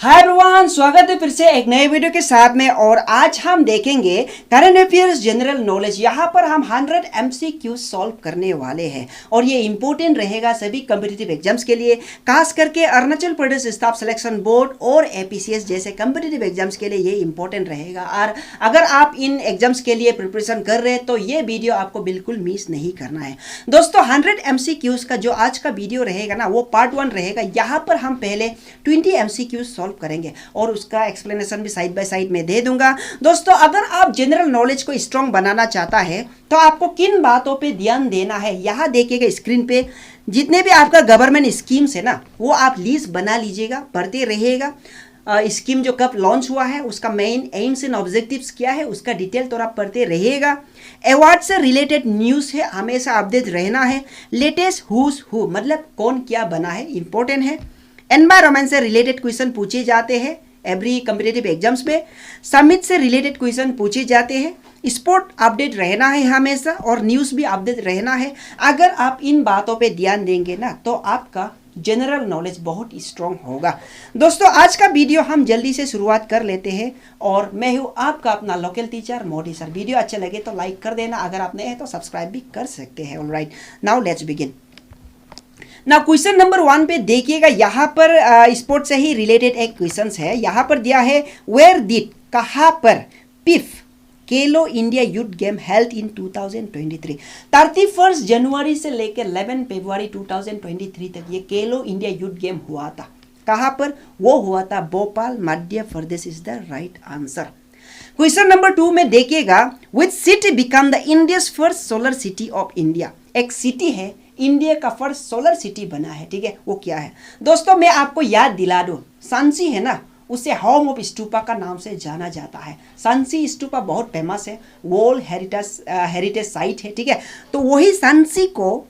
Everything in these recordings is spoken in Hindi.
हाय एवरीवन, स्वागत है फिर से एक नए वीडियो के साथ में। और आज हम देखेंगे करंट अफेयर्स जनरल नॉलेज। यहाँ पर हम 100 MCQ सॉल्व करने वाले हैं और ये इंपॉर्टेंट रहेगा सभी कॉम्पिटिटिव एग्जाम्स के लिए, खास करके Arunachal Pradesh staff selection board और APCS जैसे कॉम्पिटिटिव एग्जाम्स के लिए ये इंपॉर्टेंट रहेगा। और अगर आप इन एग्जाम्स के लिए प्रिपरेशन कर रहे हैं तो ये वीडियो आपको बिल्कुल मिस नहीं करना है। दोस्तों 100 MCQs का जो आज का वीडियो रहेगा ना, वो पार्ट 1 रहेगा। यहाँ पर हम पहले 20 MCQs सॉल्व करेंगे और उसका एक्सप्लेनेशन भी साइड बाय साइड में दे दूंगा। दोस्तों अगर आप जनरल नॉलेज को स्ट्रॉन्ग बनाना चाहता है तो आपको किन बातों पे ध्यान देना है, यहाँ देखिएगा स्क्रीन पे। जितने भी आपका गवर्नमेंट स्कीम्स है ना, वो आप लिस्ट बना लीजिएगा, पढ़ते रहिएगा। स्कीम जो कब लॉन्च हुआ है, उसका मेन एम्स एंड ऑब्जेक्टिव्स क्या है, उसका डिटेल तो आप पढ़ते रहिएगा। अवार्ड से रिलेटेड न्यूज़ है, हमेशा अपडेट रहना है। लेटेस्ट हुज हु मतलब कौन क्या बना है, इंपॉर्टेंट है। एनवायरमेंट से रिलेटेड क्वेश्चन पूछे जाते हैं एवरी कॉम्पिटिटिव एग्जाम्स में। समिट से रिलेटेड क्वेश्चन पूछे जाते हैं। स्पोर्ट अपडेट रहना है हमेशा और न्यूज़ भी अपडेट रहना है। अगर आप इन बातों पे ध्यान देंगे ना तो आपका जनरल नॉलेज बहुत स्ट्रॉन्ग होगा। दोस्तों आज का वीडियो हम जल्दी से शुरुआत कर लेते हैं और मैं हूँ आपका अपना local teacher Modi sir. Video अच्छा लगे तो लाइक कर देना, अगर आप नए हैं तो सब्सक्राइब भी कर सकते हैं। Alright, now let's begin. ना क्वेश्चन नंबर 1 पे देखिएगा, यहाँ पर स्पोर्ट से ही रिलेटेड एक क्वेश्चन है। यहाँ पर दिया है वेयर डिड, कहाँ पर पिफ खेलो इंडिया यूथ गेम हेल्थ इन 2023। 31 जनवरी से लेकर 11 फरवरी 2023 तक ये खेलो इंडिया यूथ गेम हुआ था। कहाँ पर वो हुआ था? Bhopal, Madhya Pradesh is the right answer. Question number 2 में देखिएगा, which city become the India's first solar city of India. एक सिटी है, इंडिया का फर्स्ट सोलर सिटी बना है, ठीक है, वो क्या है? दोस्तों मैं आपको याद दिला दूं, सांची है ना, उसे होम ऑफ स्तूपा का नाम से जाना जाता है। सांची स्तूपा बहुत फेमस है, वर्ल्ड हेरिटेज साइट है, ठीक है। तो वही सांची को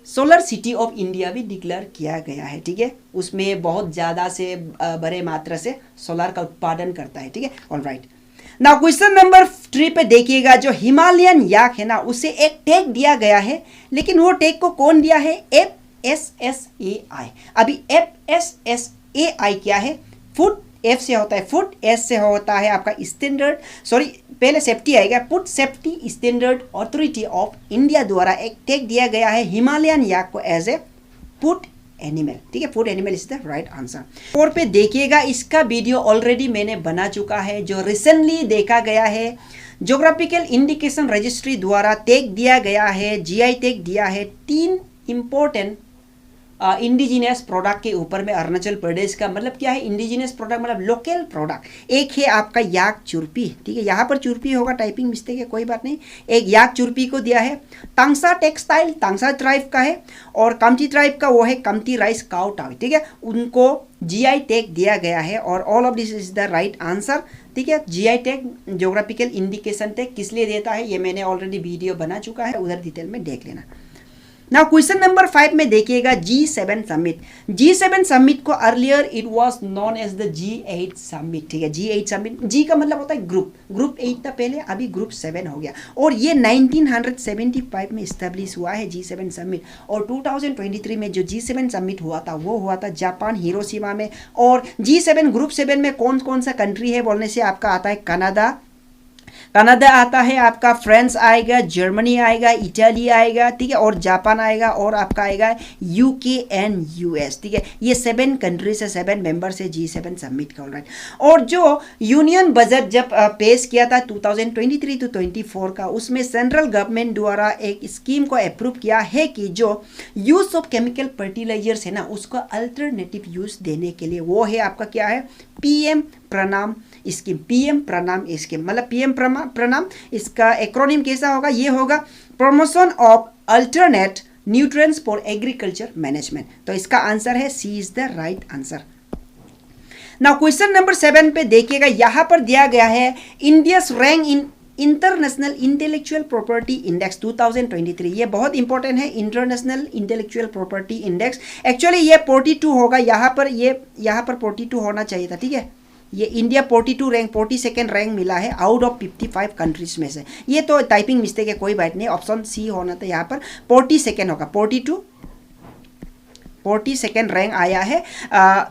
सोलर सिटी ऑफ इंडिया भी डिक्लेयर किया गया है, ठीक है। उसमें बहुत ज़्यादा से बड़े मात्रा से सोलर का उत्पादन करता है, ठीक है। ऑलराइट, नाउ क्वेश्चन नंबर 3 पे देखिएगा, जो हिमालयन याक है ना, उसे एक टैग दिया गया है, लेकिन वो टैग को कौन दिया है? FSSAI। अभी FSSAI क्या है? फूड F से होता है फूड, S से होता है आपका स्टैंडर्ड, सॉरी पहले सेफ्टी आएगा, food safety standard authority of India द्वारा एक टैग दिया गया है हिमालयन याक को एज ए फूड एनिमल, ठीक है। Food animal is the right answer. 4 पे देखिएगा, इसका वीडियो ऑलरेडी मैंने बना चुका है, जो रिसेंटली देखा गया है। ज्योग्राफिकल इंडिकेशन रजिस्ट्री द्वारा टैग दिया गया है, GI टैग दिया है 3 इंपॉर्टेंट इंडिजिनियस प्रोडक्ट के ऊपर में अरुणाचल प्रदेश का। मतलब क्या है इंडिजिनियस प्रोडक्ट? मतलब लोकल प्रोडक्ट। एक है आपका याक चुरपी, ठीक है, यहाँ पर चुरपी होगा, टाइपिंग मिस्टेक है, कोई बात नहीं। एक याक चुरपी को दिया है। तांगसा टेक्सटाइल तांगसा ट्राइब का है, और कमती ट्राइब का वो है कमती राइस काउ टाउ, ठीक है, उनको GI टैग दिया गया है। और all of this is the right answer, ठीक है। GI tag geographical indication tag किस लिए देता है, ये मैंने ऑलरेडी वीडियो बना चुका है, उधर डिटेल में देख लेना। नाउ क्वेश्चन नंबर 5 में देखिएगा, G7 समिट। G7 समिट को earlier it was known as the G8 summit, ठीक है। G8 समिट, G का मतलब होता है ग्रुप 8 था पहले, अभी ग्रुप 7 हो गया। और ये 1975 में इस्टेब्लिश हुआ है G7 समिट। और 2023 में जो G7 समिट हुआ था वो हुआ था जापान हिरोशिमा में। और G7 ग्रुप 7 में कौन कौन सा कंट्री है बोलने से आपका आता है कनाडा आता है, आपका फ्रांस आएगा, जर्मनी आएगा, इटाली आएगा, ठीक है, और जापान आएगा, और आपका आएगा UK एंड US, ठीक है। ये 7 कंट्रीज है, 7 मेंबर्स है G7 समिट का। ऑलराइट, और जो यूनियन बजट जब पेश किया था 2023 to 24 का, उसमें सेंट्रल गवर्नमेंट द्वारा एक स्कीम को अप्रूव किया है कि जो यूज ऑफ केमिकल फर्टिलाइजर्स है ना, उसको अल्टरनेटिव यूज देने के लिए, वो है आपका क्या है? PM प्रणाम स्कीम। PM प्रणाम स्कीम मतलब PM प्रणाम, इसका एक्रोनिम कैसा होगा? ये होगा promotion of alternate nutrients for agriculture management. तो इसका आंसर है C is the right answer. Now question number 7 पे देखिएगा, यहाँ पर दिया गया है India's rank in international intellectual property index 2023। ये बहुत इंपॉर्टेंट है, international intellectual property index. Actually ये 42 होगा, यहाँ पर 42 होना चाहिए था, ठीक है। ये इंडिया 42 रैंक 42nd रैंक मिला है आउट ऑफ 55 कंट्रीज में से। ये तो टाइपिंग मिस्टेक है, कोई बात नहीं, ऑप्शन C होना था, यहाँ पर 42nd होगा। 42 42nd रैंक आया है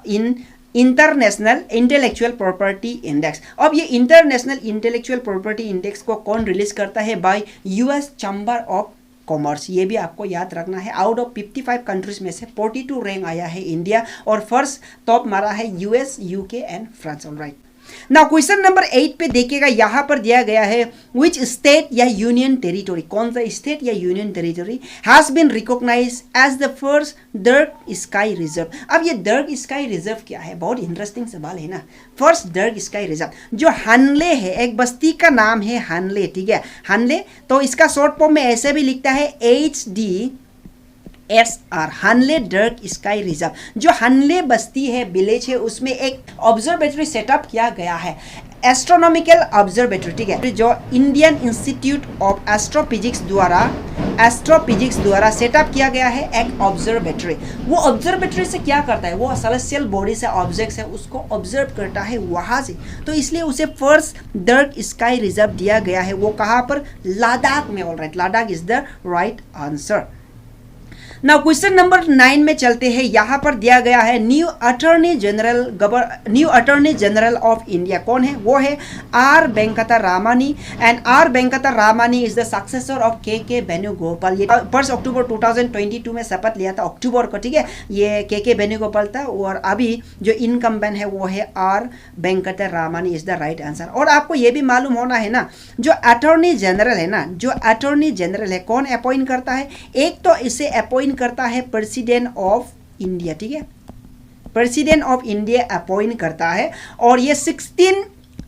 in international intellectual property index. अब ये इंटरनेशनल इंटेलेक्चुअल प्रॉपर्टी इंडेक्स को कौन रिलीज करता है? Bye US chamber of commerce. ये भी आपको याद रखना है। आउट ऑफ 55 कंट्रीज में से 42 रैंक आया है इंडिया, और फर्स्ट टॉप मारा है US, UK and France. Alright, now question number 8 पे देखिएगा, यहां पर दिया गया है विच स्टेट या यूनियन टेरिटोरी, कौन सा स्टेट या union territory has been recognise as the first dark sky reserve. अब ये डार्क स्काई रिजर्व क्या है? बहुत इंटरेस्टिंग सवाल है ना। फर्स्ट डार्क स्काई रिजर्व जो हानले है, एक बस्ती का नाम है हानले, ठीक है, हानले। तो इसका शॉर्ट फॉर्म में ऐसे भी लिखता है HDSR, हानले डार्क स्काई रिजर्व। जो हानले बस्ती है, विलेज है, उसमें एक ऑब्जर्वेटरी सेटअप किया गया है, एस्ट्रोनॉमिकल ऑब्जर्वेटरी, ठीक है, जो इंडियन इंस्टीट्यूट ऑफ एस्ट्रोफिजिक्स द्वारा सेटअप किया गया है एक ऑब्जर्वेटरी। वो ऑब्जर्वेटरी से क्या करता है? वो सेलेस्टियल बॉडी से ऑब्जेक्ट्स है उसको ऑब्जर्व करता है वहां से, तो इसलिए उसे फर्स्ट डार्क स्काई रिजर्व दिया गया है। वो कहां पर? लद्दाख में। Alright, Ladakh is the right answer. Now question number 9 में चलते हैं। यहां पर दिया गया है new attorney general of India कौन है? वो है R Venkata Ramani, and R Venkata Ramani is the successor of K Venugopal. ये 1 अक्टूबर 2022 में शपथ लिया था, अक्टूबर को, ठीक है। ये के वेणुगोपाल था, और अभी जो इनकम्बेंट है वो है R Venkata Ramani is the right answer. और आपको ये भी मालूम होना है ना, जो अटॉर्नी जनरल है ना, जो अटॉर्नी जनरल है, कौन अपॉइंट करता है? एक तो इसे अपॉइंट करता है प्रेसिडेंट ऑफ इंडिया, ठीक है, प्रेसिडेंट ऑफ इंडिया अपॉइंट करता है। और ये 16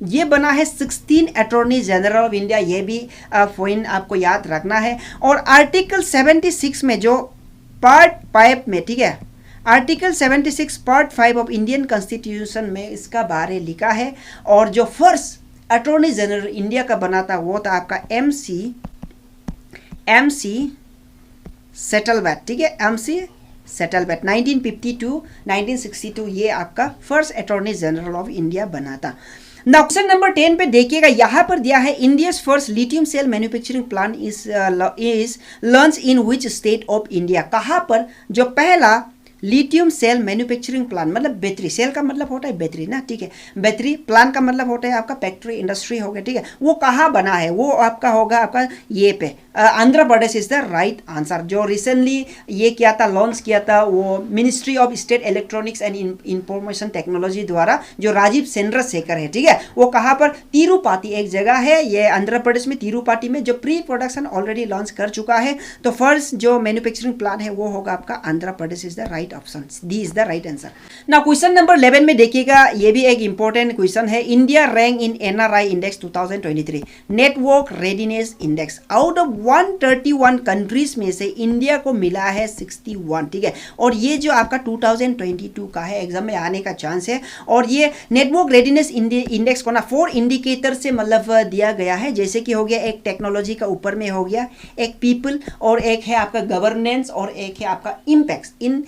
ये बना है 16 अटॉर्नी जनरल ऑफ इंडिया, ये भी पॉइंट आपको याद रखना है। और आर्टिकल 76 में जो पार्ट 5 में, ठीक है, article 76 part 5 of Indian constitution में इसका बारे लिखा है। और जो फर्स्ट अटॉर्नी जनरल इंडिया का बना था वो था आपका MC सेटलबैट, ठीक है, MC सेटलबैट 1952-1962 ये आपका first attorney general of India बना था। नाउ क्वेश्चन नंबर 10 पे देखिएगा, यहां पर दिया है India's first lithium cell manufacturing plant is launch in which state of India. कहां पर जो पहला लिथियम सेल मैन्युफैक्चरिंग प्लांट, मतलब बैटरी, सेल का मतलब होता है बैटरी ना, ठीक है, बैटरी, प्लांट का मतलब होता है आपका फैक्ट्री, इंडस्ट्री हो गया, ठीक है। वो कहाँ बना है? वो आपका होगा आपका ये पे Andhra Pradesh is the right answer. जो रिसेंटली ये किया था, लॉन्च किया था, वो ministry of state electronics and information technology द्वारा, जो राजीव चंद्रशेखर है, ठीक है, वो कहाँ पर? तिरुपति एक जगह है ये आंध्र प्रदेश में, तिरुपति में, जो प्री प्रोडक्शन ऑलरेडी लॉन्च कर चुका है। तो फर्स्ट जो मैन्युफैक्चरिंग प्लांट है वो होगा आपका Andhra Pradesh is the right option, D is the right answer. Now question number 11 में देखिएगा, ये भी एक इंपॉर्टेंट क्वेश्चन है। India rank in NRI index 2023 network readiness index. Out of 131 countries में से इंडिया को मिला है 61, ठीक है। और ये जो आपका 2022 का है, एग्जाम में आने का चांस है। और ये नेटवर्क रेडीनेस इंडेक्स को ना 4 इंडिकेटर से मतलब दिया गया है, जैसे कि हो गया एक टेक्नोलॉजी का ऊपर में हो गया, एक पीपल, और एक है आपका गवर्नेंस, और एक है आपका इम्पैक्ट। इन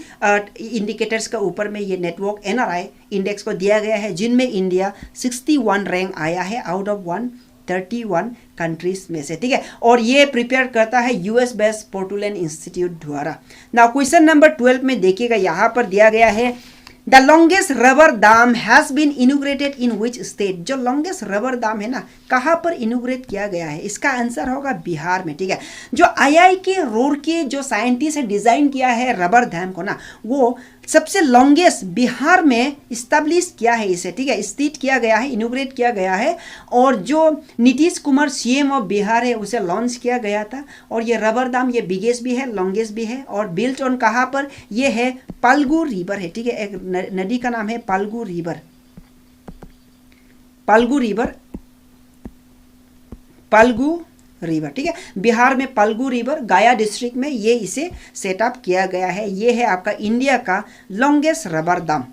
इंडिकेटर्स का ऊपर में ये नेटवर्क NRI इंडेक्स को दिया गया है, जिनमें इंडिया 61 रैंक आया है आउट ऑफ 131 कंट्रीज में से, ठीक है। और ये प्रिपेयर करता है US बेस्ड पोर्टलैंड इंस्टीट्यूट द्वारा। नाउ क्वेश्चन नंबर 12 में देखिएगा, यहां पर दिया गया है the longest rubber dam has been inaugurated in which state. जो लॉन्गेस्ट रबर दाम है ना, कहां पर इनोग्रेट किया गया है? इसका आंसर होगा बिहार में, ठीक है। जो IIK रूड़की जो साइंटिस्ट है डिजाइन किया है रबर दाम को ना, वो सबसे लॉन्गेस्ट बिहार में इस्टेब्लिश किया है इसे, ठीक है, स्थित किया गया है, इनोग्रेट किया गया है। और जो नीतीश कुमार CM ऑफ बिहार है उसे लॉन्च किया गया था। और ये रबर दाम ये बिगेस्ट भी है, लॉन्गेस्ट भी है। और बिल्ट ऑन कहाँ पर? ये है फाल्गु रिवर है, ठीक है, एक नदी का नाम है फाल्गु रिवर, फाल्गु रिवर, ठीक है। बिहार में फाल्गु रिवर, गया डिस्ट्रिक्ट में ये इसे सेटअप किया गया है। ये है आपका इंडिया का longest rubber dam.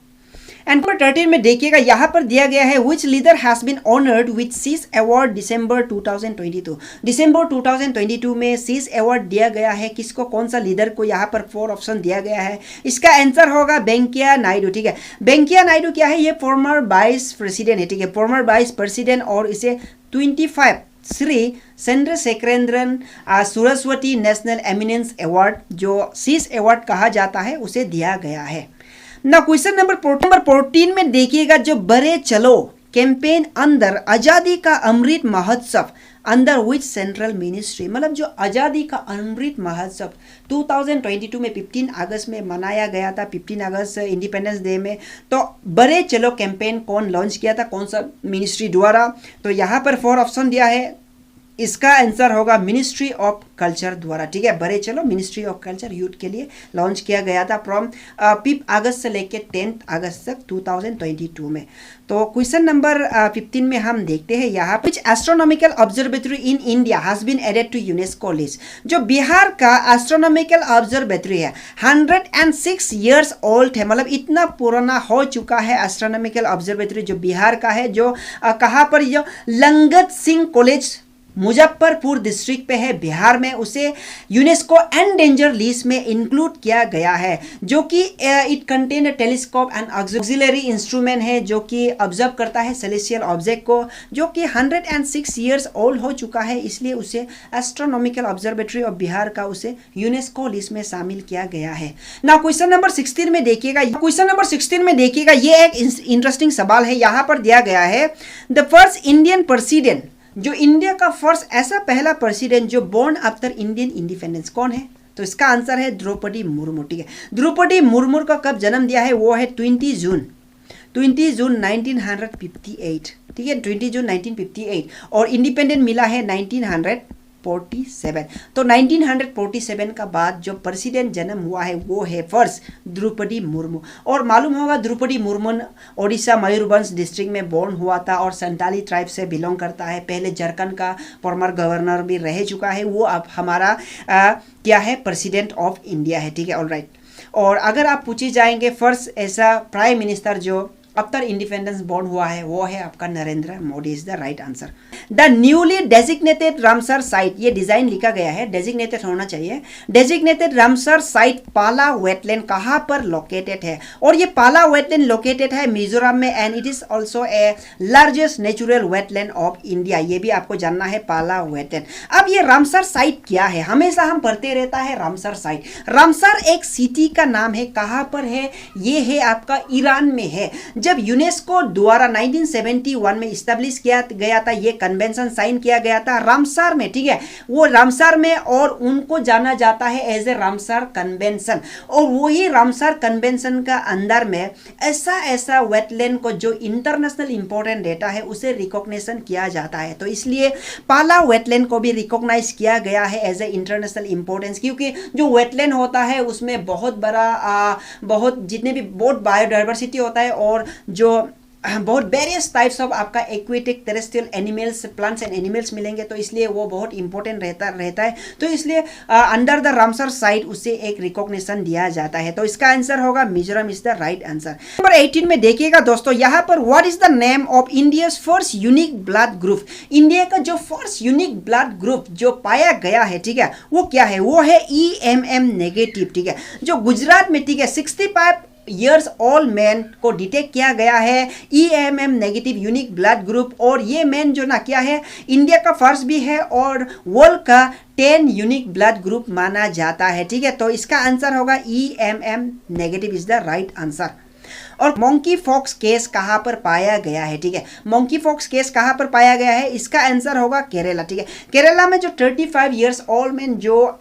And number 13 में देखिएगा, यहाँ पर दिया गया है which leader has been honoured with SIES award December 2022। दिसंबर 2022 में सीस अवार्ड दिया गया है किसको? कौन सा लीडर को? यहाँ पर 4 ऑप्शन दिया गया है। इसका आंसर होगा वेंकैया नायडू, ठीक है। वेंकैया नायडू क्या है? ये फॉर्मर वाइस प्रेसिडेंट है, ठीक है, फॉर्मर वाइस प्रेसिडेंट। और इसे 25 Shri Chandrasekharendra Saraswathi national eminence award, जो सीस अवार्ड कहा जाता है, उसे दिया गया है। ना क्वेश्चन नंबर 14 में देखिएगा, जो बड़े चलो कैंपेन अंदर आजादी का अमृत महोत्सव अंदर विच सेंट्रल मिनिस्ट्री, मतलब जो आज़ादी का अमृत महोत्सव 2022 में 15 अगस्त में मनाया गया था, 15 अगस्त इंडिपेंडेंस डे में। तो बड़े चलो कैंपेन कौन लॉन्च किया था, कौन सा मिनिस्ट्री द्वारा? तो यहाँ पर 4 ऑप्शन दिया है, इसका आंसर होगा मिनिस्ट्री ऑफ कल्चर द्वारा, ठीक है। बड़े चलो मिनिस्ट्री ऑफ कल्चर यूथ के लिए लॉन्च किया गया था फ्रॉम 5 अगस्त से लेकर 10 अगस्त तक 2022 में। तो क्वेश्चन नंबर 15 में हम देखते हैं यहाँ which astronomical observatory in India has been added to UNESCO list. जो बिहार का एस्ट्रोनॉमिकल ऑब्जर्वेटरी है 106 ईयर्स ओल्ड है, मतलब इतना पुराना हो चुका है एस्ट्रोनॉमिकल ऑब्जर्वेटरी जो बिहार का है, जो कहाँ पर, जो लंगत सिंह कॉलेज मुजफ्फरपुर डिस्ट्रिक्ट पे है बिहार में, उसे यूनेस्को एंडेंजर लिस्ट में इंक्लूड किया गया है। जो कि it contain telescope and auxiliary instrument है जो कि ऑब्जर्व करता है सेलेस्टियल ऑब्जेक्ट को, जो कि 106 ईयर्स ओल्ड हो चुका है, इसलिए उसे एस्ट्रोनॉमिकल ऑब्जर्वेटरी ऑफ बिहार का उसे यूनेस्को लिस्ट में शामिल किया गया है। ना क्वेश्चन नंबर 16 में देखिएगा, ये एक इंटरेस्टिंग सवाल है। यहाँ पर दिया गया है द फर्स्ट इंडियन प्रेसिडेंट, जो इंडिया का फर्स्ट ऐसा पहला प्रेसिडेंट जो बोर्न आफ्टर इंडियन इंडिपेंडेंस कौन है? तो इसका आंसर है द्रौपदी मुर्मू, ठीक है। द्रौपदी मुर्मू का कब जन्म दिया है? वो है 20 जून 1958, ठीक है, 20 जून 1958, और इंडिपेंडेंट मिला है 1947। तो 1947 का बाद जो प्रेसिडेंट जन्म हुआ है वो है फर्स्ट द्रौपदी मुर्मू। और मालूम होगा द्रौपदी मुर्मू ओडिशा मयूरभंज डिस्ट्रिक्ट में बोर्न हुआ था और संताली ट्राइब से बिलोंग करता है। पहले झारखंड का फॉर्मर गवर्नर भी रह चुका है। वो अब हमारा क्या है, प्रेसिडेंट ऑफ इंडिया है, ठीक है, ऑलराइट। और अगर आप पूछे जाएंगे फर्स्ट ऐसा प्राइम मिनिस्टर जो आफ्टर इंडिपेंडेंस बोर्न हुआ है, वो है आपका Narendra Modi is the right answer. The newly designated Ramsar site, ये डिजाइन लिखा गया है, डेजिग्नेटेड होना चाहिए। डेजिग्नेटेड रामसर साइट पाला वेटलैंड कहाँ पर लोकेटेड है? और ये पाला वेटलैंड लोकेटेड है मिजोरम में, and it is also a largest natural wetland of India. ये भी आपको जानना है, पाला वेटलैंड। अब ये रामसर साइट क्या है? हमेशा हम पढ़ते रहता है रामसर साइट। रामसर एक सिटी का नाम है, कहाँ पर है? ये है आपका ईरान में है। जब यूनेस्को द्वारा 1971 में इस्टेब्लिश किया गया था, ये कन्वेंशन साइन किया गया था रामसर में, ठीक है, वो रामसर में, और उनको जाना जाता है एज ए रामसर कन्वेंशन। और वही रामसर कन्वेंशन का अंदर में ऐसा वेटलैंड को जो इंटरनेशनल इंपॉर्टेंट डेटा है उसे रिकॉग्निशन किया जाता है। तो इसलिए पाला वेटलैंड को भी रिकॉग्नाइज किया गया है एज ए इंटरनेशनल इंपॉर्टेंस, क्योंकि जो वेटलैंड होता है उसमें बहुत बड़ा बहुत जितने भी बहुत बायोडाइवर्सिटी होता है और जो बहुत वेरियस टाइप्स ऑफ आपका aquatic terrestrial animals, plants and animals मिलेंगे, तो इसलिए वो बहुत इंपॉर्टेंट रहता है। तो इसलिए अंडर द रामसर साइट उसे एक रिकॉग्निशन दिया जाता है। तो इसका आंसर होगा Mizoram is the right answer. Number 18 में देखिएगा दोस्तों, यहाँ पर what is the name of India's first unique blood group. India का जो फर्स्ट यूनिक ब्लड ग्रुप जो पाया गया है, ठीक है, वो क्या है? वो है EMM नेगेटिव, ठीक है, जो गुजरात में, ठीक है, 65 ईयर्स ओल्ड मैन को डिटेक्ट किया गया है EMM negative unique blood group. और ये मैन जो ना क्या है, इंडिया का फर्स्ट भी है और वर्ल्ड का 10 यूनिक ब्लड ग्रुप माना जाता है, ठीक है। तो इसका आंसर होगा EMM negative is the right answer. और मंकी फॉक्स केस कहाँ पर पाया गया है, ठीक है, मंकी फॉक्स केस कहाँ पर पाया गया है? इसका आंसर होगा केरला, ठीक है। केरला में जो 35 ईयर्स ओल्ड मैन जो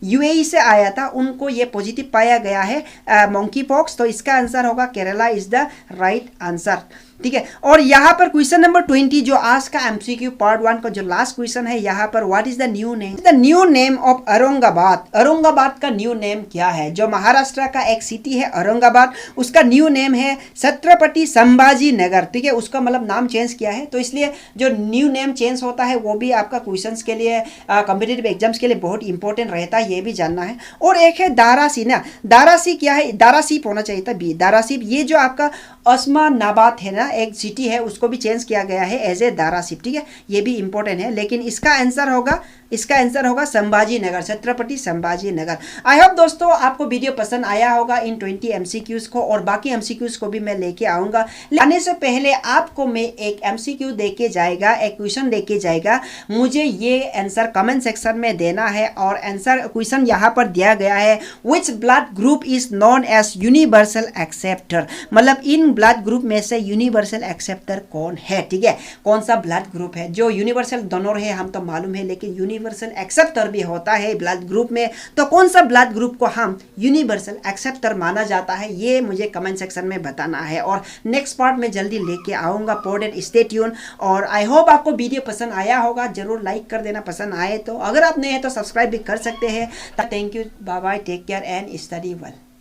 UAE से आया था, उनको ये पॉजिटिव पाया गया है मंकी फॉक्स। तो इसका आंसर होगा Kerala is the right answer, ठीक है। और यहाँ पर क्वेश्चन नंबर 20 जो आज का MCQ पार्ट 1 का जो लास्ट क्वेश्चन है, यहाँ पर what is the new name? The new name of Aurangabad. Aurangabad का न्यू नेम क्या है? जो महाराष्ट्र का एक सिटी है औरंगाबाद, उसका न्यू नेम है छत्रपति संभाजी नगर, ठीक है, उसका मतलब नाम चेंज किया है। तो इसलिए जो न्यू नेम चेंज होता है वो भी आपका क्वेश्चंस के लिए, कॉम्पिटिटिव एग्जाम्स के लिए बहुत इंपॉर्टेंट रहता है, ये भी जानना है। और एक है दारासी ना, दारासी क्या है? दारासीप होना चाहिए था, बी दारासीप। ये जो आपका उस्मानाबाद है ना, एक सिटी है, उसको भी चेंज किया गया है एज ए दारासिप, ठीक है, ये भी इंपॉर्टेंट है। लेकिन इसका आंसर होगा इसका आंसर होगा संभाजी नगर, छत्रपति संभाजी नगर। आई होप दोस्तों आपको वीडियो पसंद आया होगा इन 20 एमसीक्यूज को, और बाकी एमसीक्यूज को भी मैं लेके आऊँगा। आने से पहले आपको मैं एक एमसीक्यू देके जाएगा, एक क्वेश्चन देके जाएगा, मुझे ये आंसर कमेंट सेक्शन में देना है। और आंसर क्वेश्चन यहाँ पर दिया गया है, which blood group is known as universal acceptor, मतलब इन ब्लड ग्रुप में से यूनिवर्सल एक्सेप्टर कौन है। ठीक है, कौन सा ब्लड ग्रुप है जो यूनिवर्सल डोनर है हम तो मालूम है, लेकिन यूनिवर्सल एक्सेप्टर भी होता है ब्लड ग्रुप में, तो कौन सा ब्लड ग्रुप को हम यूनिवर्सल एक्सेप्टर माना जाता है, ये मुझे कमेंट सेक्शन में बताना है। और नेक्स्ट पार्ट में जल्दी लेके आऊँगा, पोर्डेड स्टे ट्यून। और आई होप आपको वीडियो पसंद आया होगा, जरूर लाइक कर देना पसंद आए तो, अगर आप नए हैं तो सब्सक्राइब भी कर सकते हैं। Thank you, bye bye, take care and study well.